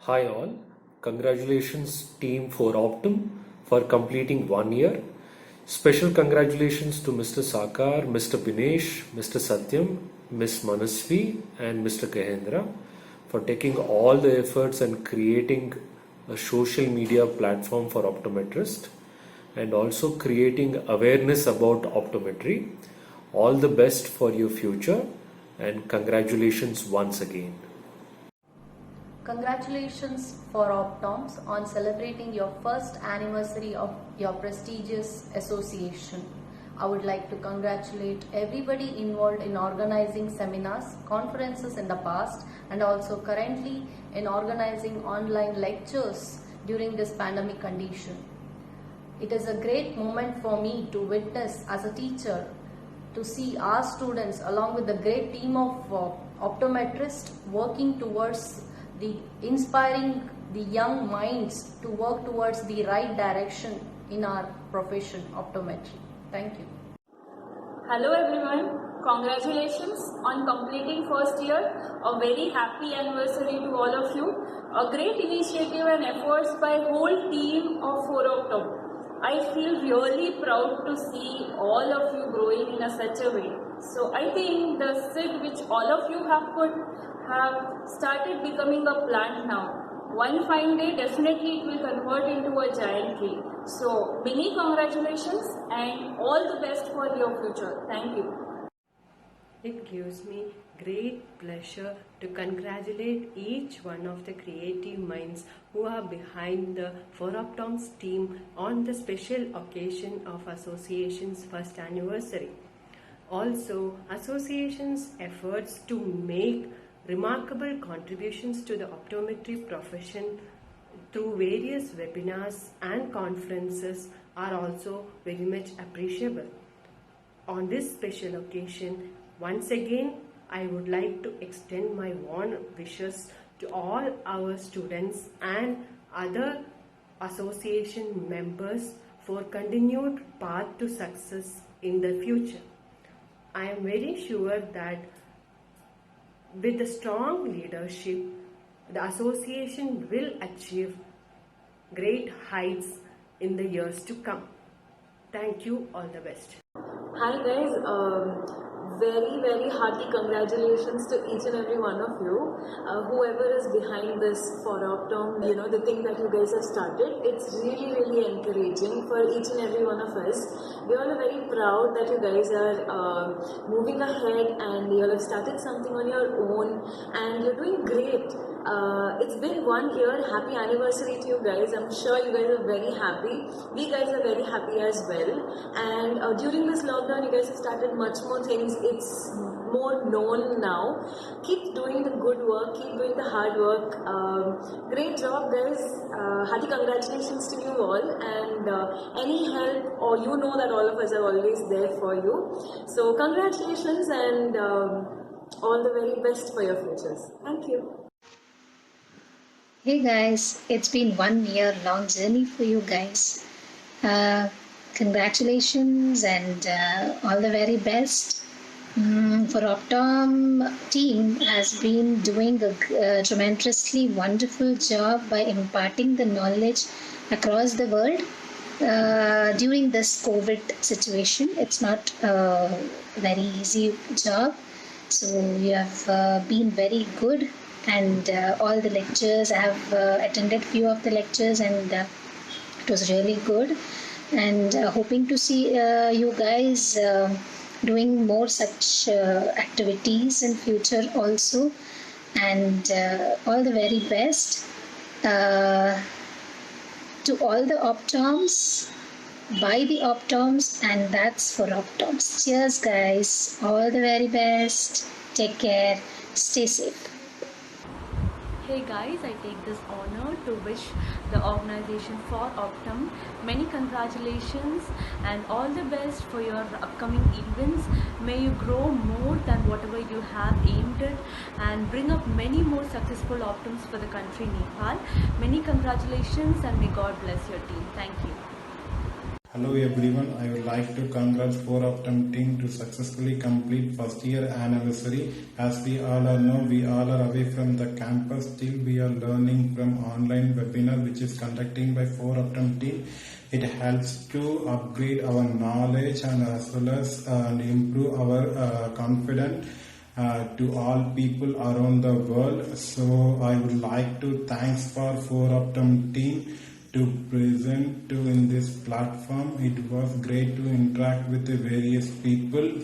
Hi all, congratulations team for Optum for completing 1 year. Special congratulations to Mr. Sakar, Mr. Binesh, Mr. Satyam, Miss Manasvi and Mr. Kahendra for taking all the efforts and creating a social media platform for optometrists and also creating awareness about optometry. All the best for your future and congratulations once again. Congratulations for Optoms on celebrating your first anniversary of your prestigious association. I would like to congratulate everybody involved in organizing seminars, conferences in the past, and also currently in organizing online lectures during this pandemic condition. It is a great moment for me to witness as a teacher to see our students along with the great team of optometrists working towards the inspiring the young minds to work towards the right direction in our profession optometry. Thank you. Hello everyone, congratulations on completing first year. A very happy anniversary to all of you. A great initiative and efforts by whole team of 4Optom. I feel really proud to see all of you growing in such a way. So I think the seed which all of you have put have started becoming a plant now. One fine day definitely it will convert into a giant tree. So many congratulations and all the best for your future. Thank you. It gives me great pleasure to congratulate each one of the creative minds who are behind the 4Optom's team on the special occasion of Association's first anniversary. Also, Association's efforts to make remarkable contributions to the optometry profession through various webinars and conferences are also very much appreciable. On this special occasion, once again, I would like to extend my warm wishes to all our students and other association members for continued path to success in the future. I am very sure that with the strong leadership, the association will achieve great heights in the years to come. Thank you, all the best. Hi guys, very hearty congratulations to each and every one of you. Whoever is behind this 4Optom, the thing that you guys have started, it's really encouraging for each and every one of us. We all are very proud that you guys are moving ahead and you all have started something on your own and you're doing great. It's been 1 year. Happy anniversary to you guys. I'm sure you guys are very happy. We guys are very happy as well. And during this lockdown, you guys have started much more things. It's more known now. Keep doing the good work. Keep doing the hard work. Great job, guys. Hearty congratulations to you all. And any help, or you know that all of us are always there for you. So congratulations and all the very best for your futures. Thank you. Hey guys, it's been 1 year long journey for you guys. Congratulations and all the very best. For Optom team has been doing a tremendously wonderful job by imparting the knowledge across the world during this COVID situation. It's not a very easy job. So you have been very good. And all the lectures, I have attended few of the lectures and it was really good. And hoping to see you guys doing more such activities in future also. And all the very best to all the Optoms, by the Optoms, and that's for Optoms. Cheers guys, all the very best. Take care, stay safe. Hey guys, I take this honor to wish the organization 4Optom many congratulations and all the best for your upcoming events. May you grow more than whatever you have aimed at and bring up many more successful Optoms for the country Nepal. Many congratulations and may God bless your team. Thank you. Hello everyone, I would like to congratulate 4Optum team to successfully complete first year anniversary. As we all know, we all are away from the campus, still we are learning from online webinar which is conducting by 4Optum team. It helps to upgrade our knowledge and as well as improve our confidence to all people around the world. So I would like to thanks for 4Optum team to present to in this platform. It was great to interact with the various people,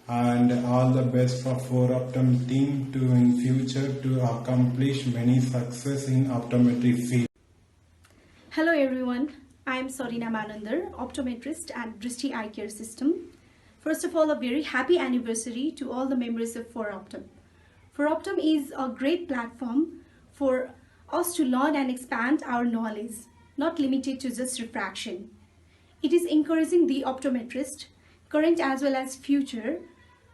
and all the best for 4Optum team to in future to accomplish many success in optometry field. Hello everyone, I am Sorina Manandar, optometrist at Drishti Eye Care System. First of all, a very happy anniversary to all the members of 4Optum. 4Optum is a great platform for us to learn and expand our knowledge, not limited to just refraction. It is encouraging the optometrist, current as well as future,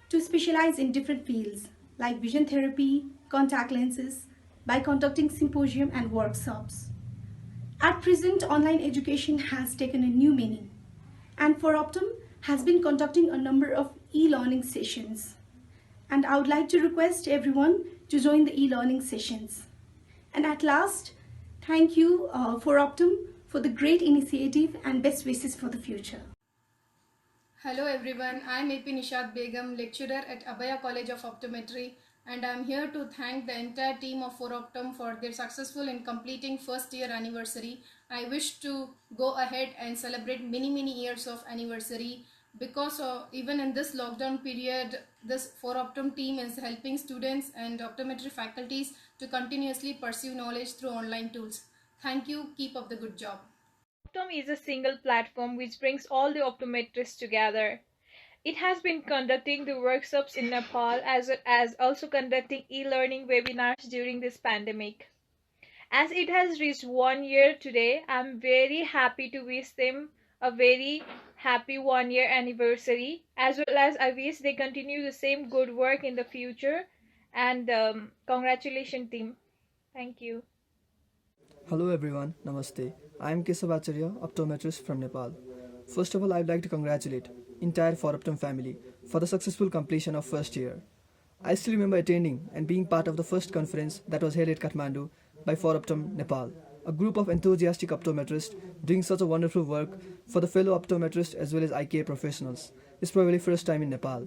to specialize in different fields like vision therapy, contact lenses, by conducting symposium and workshops. At present, online education has taken a new meaning, and 4Optum has been conducting a number of e-learning sessions. And I would like to request everyone to join the e-learning sessions. And at last, thank you 4Optum for the great initiative and best wishes for the future. Hello everyone, I am AP Nishad Begum, lecturer at Abaya College of Optometry, and I am here to thank the entire team of 4Optum for their successful in completing first year anniversary. I wish to go ahead and celebrate many years of anniversary, because even in this lockdown period, this 4Optum team is helping students and optometry faculties to continuously pursue knowledge through online tools. Thank you, keep up the good job. Optum is a single platform which brings all the optometrists together. It has been conducting the workshops in Nepal as well as also conducting e-learning webinars during this pandemic. As it has reached 1 year today, I am very happy to wish them a very happy 1 year anniversary, as well as I wish they continue the same good work in the future, and congratulations team. Thank you. Hello everyone, Namaste. I am Kesav Acharya, optometrist from Nepal. First of all, I would like to congratulate entire 4Optum family for the successful completion of first year. I still remember attending and being part of the first conference that was held at Kathmandu by 4Optum Nepal, a group of enthusiastic optometrists doing such a wonderful work for the fellow optometrists as well as eye care professionals. It's probably first time in Nepal.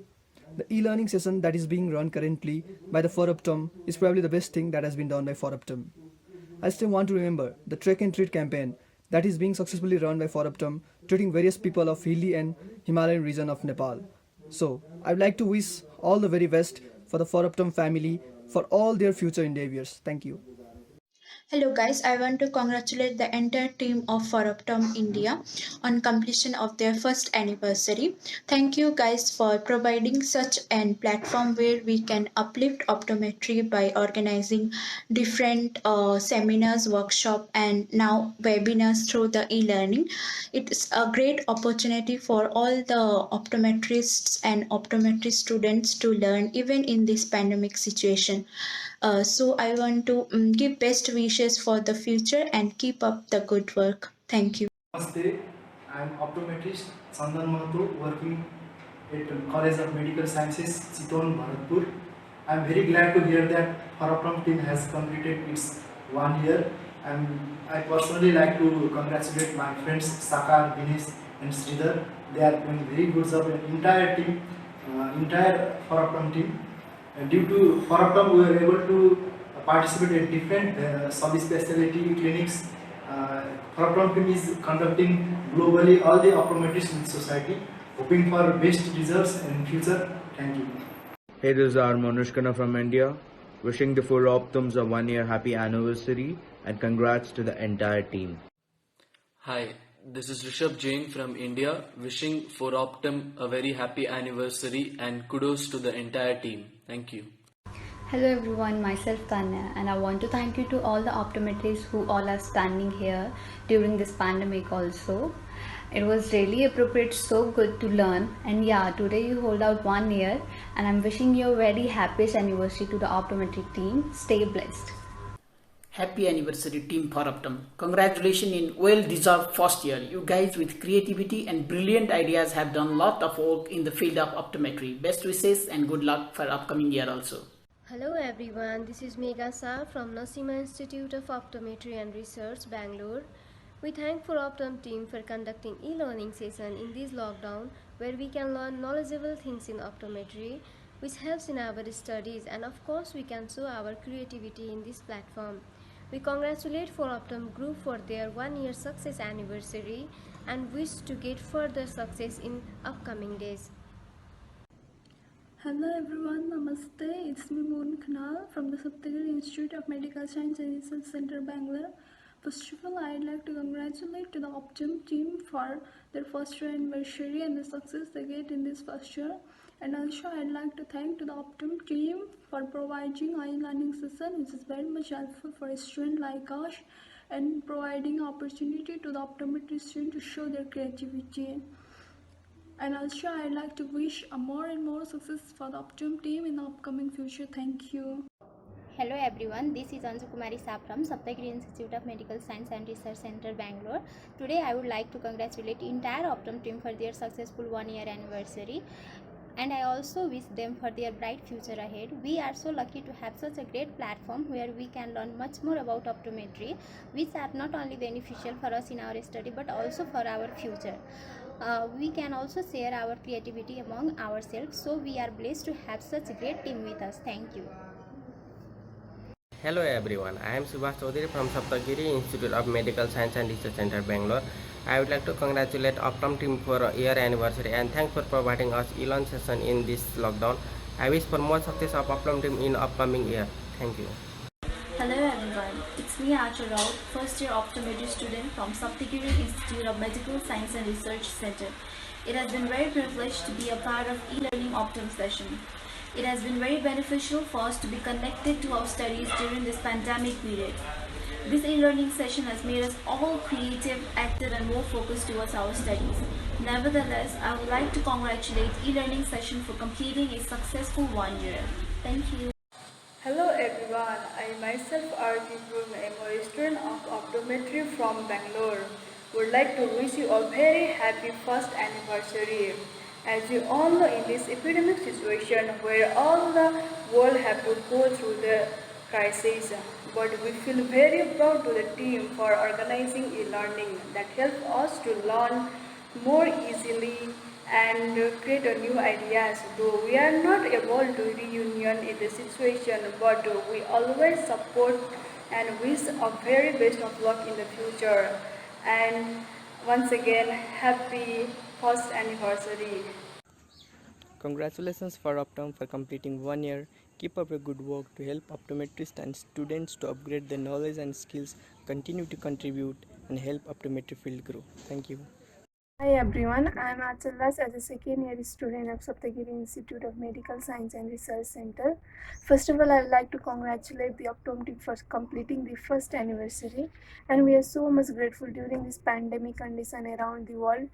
The e-learning session that is being run currently by the 4Optum is probably the best thing that has been done by 4Optum. I still want to remember the Trek and Treat campaign that is being successfully run by 4Optum, treating various people of hilly and Himalayan region of Nepal. So, I would like to wish all the very best for the 4Optum family for all their future endeavors. Thank you. Hello guys, I want to congratulate the entire team of 4Optum India on completion of their first anniversary. Thank you guys for providing such an platform where we can uplift optometry by organizing different seminars, workshops, and now webinars through the e-learning. It's a great opportunity for all the optometrists and optometry students to learn even in this pandemic situation. So I want to give best wishes for the future and keep up the good work. Thank you. Namaste, I am optometrist Sandan Mahato, working at College of Medical Sciences, Chiton, Bharatpur. I am very glad to hear that 4Optum team has completed its 1 year, and I personally like to congratulate my friends Sakar, Dinesh and Sridhar. They are doing very good job, and entire team, entire 4Optum team. Due to 4Optum, we were able to participate in different subspecialty clinics. 4Optum team is conducting globally all the optometrists in society, hoping for best results in future. Thank you. Hey, this is R. Manushkana from India, wishing the 4Optums a 1 year happy anniversary and congrats to the entire team. Hi, this is Rishabh Jain from India, wishing 4Optum a very happy anniversary and kudos to the entire team. Thank you. Hello everyone, myself Tanya, and I want to thank you to all the optometrists who all are standing here during this pandemic also. It was really appropriate, so good to learn, and yeah, today you hold out 1 year, and I'm wishing you a very happiest anniversary to the optometric team. Stay blessed. Happy anniversary team for Optum. Congratulations in well-deserved first year. You guys with creativity and brilliant ideas have done a lot of work in the field of optometry. Best wishes and good luck for upcoming year also. Hello everyone, this is Megha Shah from Nasima Institute of Optometry and Research, Bangalore. We thank for Optum team for conducting e-learning session in this lockdown where we can learn knowledgeable things in optometry which helps in our studies, and of course we can show our creativity in this platform. We congratulate for Optum Group for their 1-year success anniversary and wish to get further success in upcoming days. Hello everyone, Namaste. It's me Moon Khanal from the Saptagiri Institute of Medical Science and Research Center, Bangalore. First of all, I'd like to congratulate to the Optum team for their first year anniversary and the success they get in this first year. And also, I'd like to thank to the Optum team for providing e-learning session, which is very much helpful for a student like us, and providing opportunity to the optometry student to show their creativity. And also, I'd like to wish more and more success for the Optum team in the upcoming future. Thank you. Hello everyone, this is Anju Kumari Saab from Saptagiri Institute of Medical Science and Research Center, Bangalore. Today I would like to congratulate entire Optum team for their successful 1-year anniversary. And I also wish them for their bright future ahead. We are so lucky to have such a great platform where we can learn much more about optometry, which are not only beneficial for us in our study but also for our future. We can also share our creativity among ourselves, so we are blessed to have such a great team with us. Thank you. Hello everyone, I am Subhash Chaudhary from Saptagiri Institute of Medical Science and Research Center, Bangalore. I would like to congratulate Optum team for a year anniversary and thanks for providing us e-learn session in this lockdown. I wish for more success of Optum team in upcoming year. Thank you. Hello everyone, it's me Acha Rao, first year optometry student from Saptagiri Institute of Medical Science and Research Center. It has been very privileged to be a part of e-learning Optum session. It has been very beneficial for us to be connected to our studies during this pandemic period. This e-learning session has made us all creative, active and more focused towards our studies. Nevertheless, I would like to congratulate e-learning session for completing a successful 1 year. Thank you. Hello everyone, I myself Arti Gurme, a student of optometry from Bangalore. Would like to wish you a very happy first anniversary. As you all know, in this epidemic situation where all the world have to go through the crisis, but we feel very proud to the team for organizing e-learning that helps us to learn more easily and create new ideas. Though we are not able to reunion in the situation, but we always support and wish a very best of luck in the future. And once again, happy first anniversary. Congratulations for Optum for completing 1 year. Keep up your good work to help optometrists and students to upgrade their knowledge and skills, continue to contribute and help optometry field grow. Thank you. Hi everyone, I am Achalas as a second year student of Saptagiri Institute of Medical Science and Research Center. First of all, I would like to congratulate the Optum team for completing the first anniversary, and we are so much grateful during this pandemic condition around the world.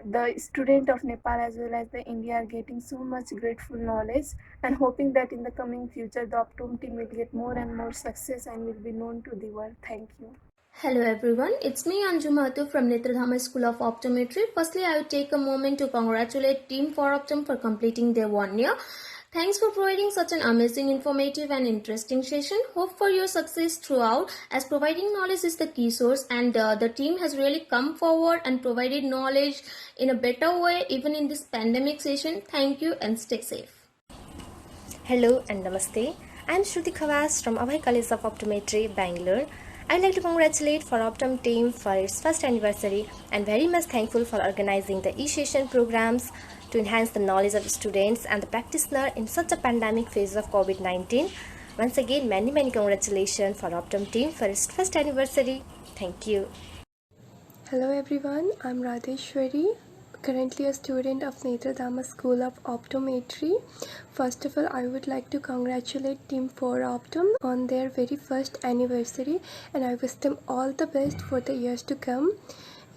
The student of Nepal as well as the India are getting so much grateful knowledge, and hoping that in the coming future the Optum team will get more and more success and will be known to the world. Thank you. Hello everyone, it's me Anju Mahato from Netradhama School of Optometry. Firstly, I would take a moment to congratulate Team for Optum for completing their 1 year. Thanks for providing such an amazing, informative and interesting session. Hope for your success throughout, as providing knowledge is the key source, and the team has really come forward and provided knowledge in a better way even in this pandemic session. Thank you and stay safe. Hello and Namaste. I am Shruti Khawas from Abhay College of Optometry, Bangalore. I'd like to congratulate for Optum team for its first anniversary and very much thankful for organizing the e-session programs to enhance the knowledge of students and the practitioner in such a pandemic phase of COVID-19. Once again, many congratulations for Optum team for its first anniversary. Thank you. Hello everyone, I'm Radheshwari, currently a student of Netradhama School of Optometry. First of all, I would like to congratulate Team 4 Optum on their very first anniversary, and I wish them all the best for the years to come.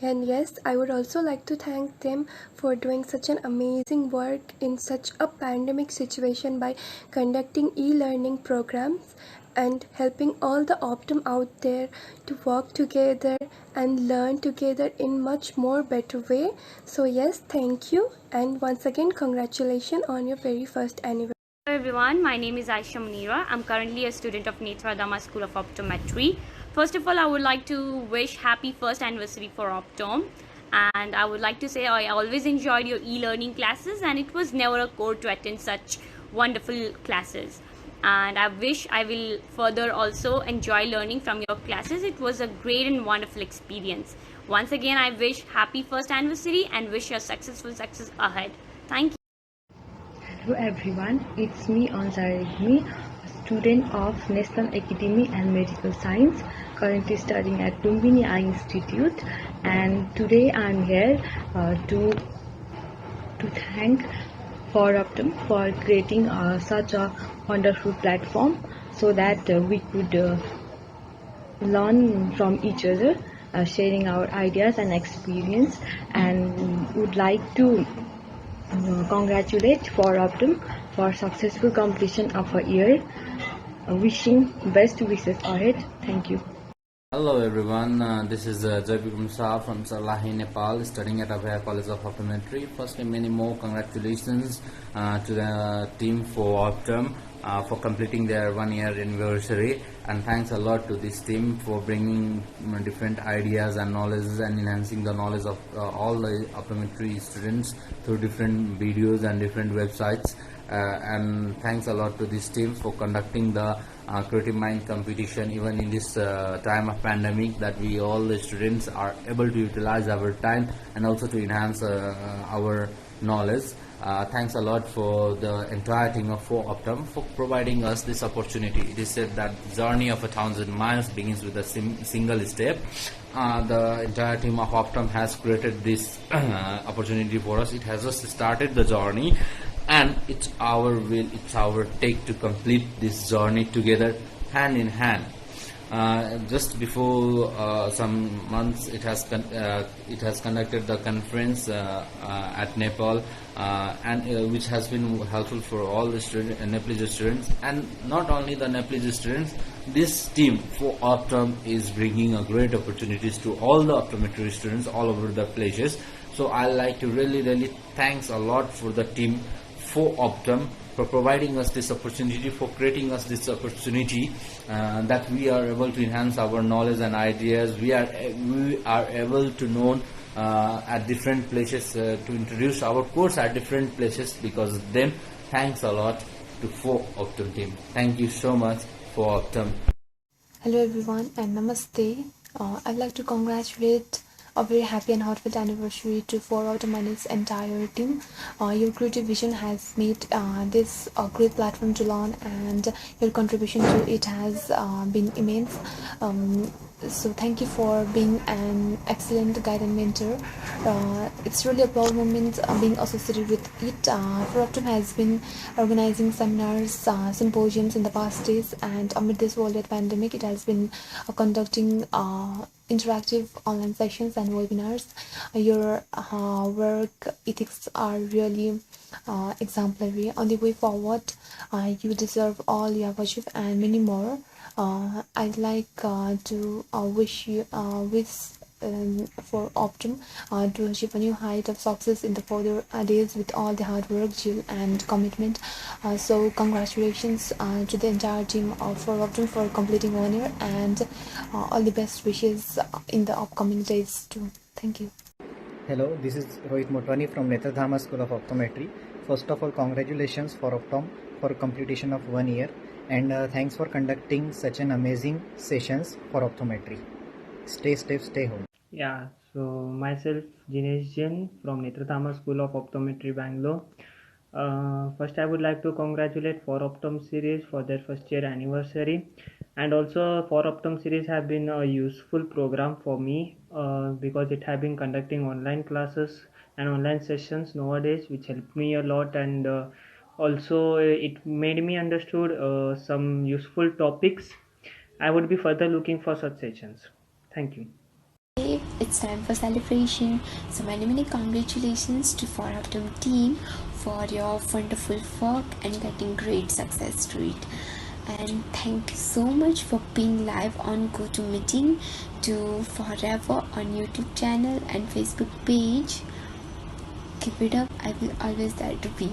And yes, I would also like to thank them for doing such an amazing work in such a pandemic situation by conducting e-learning programs. and helping all the Optum out there to work together and learn together in much more better way. So yes, thank you, and once again congratulations on your very first anniversary. Hello everyone, my name is Aisha Munira. I'm currently a student of Netra Dama School of Optometry. First of all, I would like to wish happy first anniversary for Optom, and I would like to say I always enjoyed your e-learning classes, and it was never a chore to attend such wonderful classes. And I wish I will further also enjoy learning from your classes. It was a great and wonderful experience. Once again, I wish happy first anniversary and wish you a successful success ahead. Thank you. Hello everyone, it's me Ansar Regmi, a student of National Academy and Medical Science, currently studying at Lumbini Eye Institute, and today I'm here to thank ForOptum for creating such a wonderful platform so that we could learn from each other, sharing our ideas and experience, and would like to congratulate ForOptum for successful completion of a year. Wishing best wishes ahead. Thank you. Hello everyone, this is Jaybikram Shah from Sarlahi, Nepal, studying at Abhaya College of Optometry. Firstly, many more congratulations to the team for Optum for completing their 1-year anniversary, and thanks a lot to this team for bringing different ideas and knowledge and enhancing the knowledge of all the optometry students through different videos and different websites. And thanks a lot to this team for conducting the Creative Mind competition even in this time of pandemic, that we all the students are able to utilize our time and also to enhance our knowledge. Thanks a lot for the entire team of ForOptum for providing us this opportunity. It is said that the journey of 1,000 miles begins with a single step. The entire team of Optum has created this opportunity for us. It has just started the journey, and it's our will, it's our take to complete this journey together, hand in hand. Just before some months, it has conducted the conference at Nepal, and which has been helpful for all the Nepalese students, and not only the Nepalese students. This team ForOptum is bringing a great opportunities to all the optometry students all over the places. So I like to really thanks a lot for the team ForOptum for providing us this opportunity, for creating us this opportunity, that we are able to enhance our knowledge and ideas. We are able to know at different places, to introduce our course at different places because of them. Thanks a lot to ForOptum team. Thank you so much, ForOptum. Hello everyone and Namaste. I'd like to congratulate a very happy and heartfelt anniversary to ForOptum and its entire team. Your creative vision has made this a great platform to learn, and your contribution to it has been immense. So thank you for being an excellent guide and mentor. It's really a proud moment being associated with it. ForOptum has been organizing seminars, symposiums in the past days, and amid this worldwide pandemic, it has been conducting interactive online sessions and webinars. Your work ethics are really exemplary. On the way forward, you deserve all you have achieved and many more. I'd like to wish you ForOptum to achieve a new height of success in the further days with all the hard work, zeal and commitment. So congratulations to the entire team of ForOptum for completing 1 year, and all the best wishes in the upcoming days too. Thank you. Hello, this is Rohit Motwani from Netra Dama School of Optometry. First of all, congratulations ForOptum for completion of 1 year, and thanks for conducting such an amazing sessions for optometry. Stay safe, stay home. Yeah, so myself Jinesh Jain from Netra Dama School of Optometry, Bangalore. First, I would like to congratulate ForOptum series for their first year anniversary, and also ForOptum series have been a useful program for me because it have been conducting online classes and online sessions nowadays, which helped me a lot, and also it made me understood some useful topics. I would be further looking for such sessions. Thank you. It's time for celebration, so many congratulations to ForOptum team for your wonderful work and getting great success to it. and thank you so much for being live on GoToMeeting to forever on YouTube channel and Facebook page. Keep it up, I will always there to be.